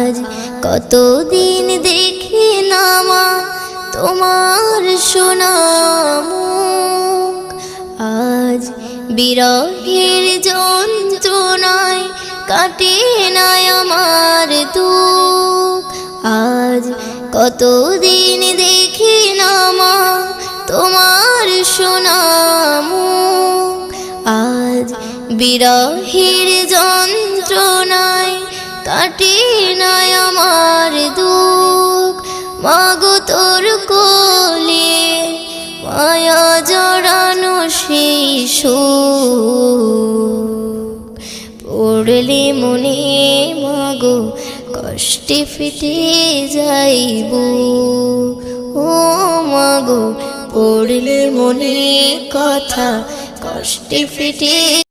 আজ কতদিন দেখি না মা তোমার সোনা মুখ, আজ বিরহের যন্ত্রণায় কাটে না আমার দুঃখ। আজ কতদিন দেখি না মা তোমার সোনা মুখ, আজ বিরহের যন্ত্রণায় কাটে না আমার দুঃখ। মাগো তোর কোলে মায়া জড়ানো সেই সুখ, পড়লে মনে মাগো কষ্টে ফেটে যাইব। ও মাগো পড়লে মনে কথা কষ্টে ফেটে